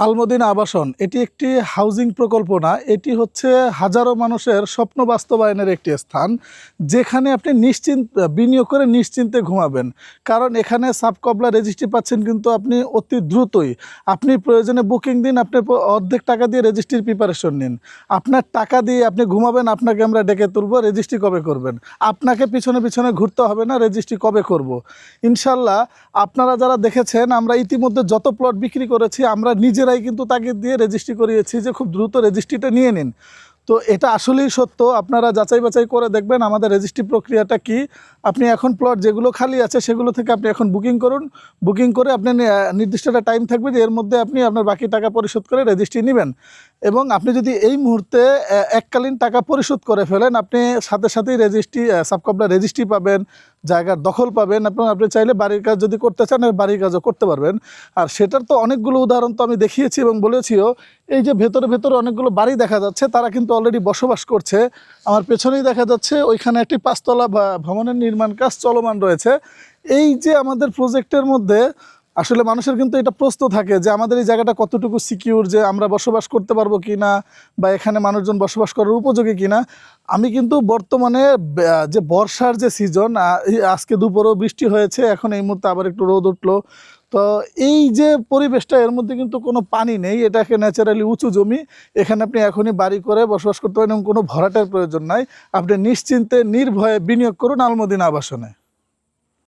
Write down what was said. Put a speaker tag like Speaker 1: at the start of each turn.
Speaker 1: আলমদিনা আবাসন এটি একটি হাউজিং প্রকল্প না, এটি হচ্ছে হাজারো মানুষের স্বপ্ন বাস্তবায়নের একটি স্থান, যেখানে আপনি বিনিয়োগ করে নিশ্চিন্তে ঘুমাবেন। কারণ এখানে সাবকবলা রেজিস্ট্রি পাচ্ছেন কিন্তু আপনি অতি দ্রুতই। আপনি প্রয়োজনে বুকিং দিন, আপনি অর্ধেক টাকা দিয়ে রেজিস্ট্রির প্রিপারেশন নিন। আপনার টাকা দিয়ে আপনি ঘুমাবেন, আপনাকে আমরা ডেকে তুলব রেজিস্ট্রি কবে করবেন। আপনাকে পিছনে পিছনে ঘুরতে হবে না, রেজিস্ট্রি কবে করব। ইনশাল্লাহ আপনারা যারা দেখেছেন, আমরা ইতিমধ্যে যত প্লট বিক্রি করেছি আমরা নিজেরাই কিন্তু তাগিদ দিয়ে রেজিস্ট্রি করিয়েছি যে খুব দ্রুত রেজিস্ট্রিটা নিয়ে নিন। তো এটা আসলেই সত্য, আপনারা যাচাই বাছাই করে দেখবেন আমাদের রেজিস্ট্রি প্রক্রিয়াটা কি। আপনি এখন প্লট যেগুলো খালি আছে সেগুলো থেকে আপনি এখন বুকিং করুন। বুকিং করে আপনি নির্দিষ্ট একটা টাইম থাকবে যে এর মধ্যে আপনি আপনার বাকি টাকা পরিশোধ করে রেজিস্ট্রি নেবেন। এবং আপনি যদি এই মুহূর্তে এককালীন টাকা পরিশোধ করে ফেলেন, আপনি সাথে সাথেই রেজিস্ট্রি সাবকবলা রেজিস্ট্রি পাবেন, জায়গার দখল পাবেন, এবং আপনি চাইলে বাড়ির কাজ যদি করতে চান বাড়ির কাজও করতে পারবেন। আর সেটার তো অনেকগুলো উদাহরণ তো আমি দেখিয়েছি এবং বলেছিও। এই যে ভেতরে ভেতরে অনেকগুলো বাড়ি দেখা যাচ্ছে, তারা কিন্তু অলরেডি বসবাস করছে। আমার পেছনেই দেখা যাচ্ছে ওইখানে একটি 5 তলা ভবনের নির্মাণ কাজ চলমান রয়েছে। এই যে আমাদের প্রজেক্টের মধ্যে আসলে মানুষের কিন্তু এটা প্রশ্ন থাকে যে আমাদের এই জায়গাটা কতটুকু সিকিউর, যে আমরা বসবাস করতে পারবো কি না, বা এখানে মানুষজন বসবাস করার উপযোগী কিনা। আমি কিন্তু বর্তমানে যে বর্ষার যে সিজন, আজকে দুপুরেও বৃষ্টি হয়েছে, এখন এই মুহূর্তে আবার একটু রোদ উঠলো। তো এই যে পরিবেশটা, এর মধ্যে কিন্তু কোনো পানি নেই, এটাকে ন্যাচারালি উঁচু জমি। এখানে আপনি এখনই বাড়ি করে বসবাস করতে পারেন এবং কোনো ভরাটের প্রয়োজন নাই। আপনি নিশ্চিন্তে নির্ভয়ে বিনিয়োগ করুন আলমদিনা আবাসনে।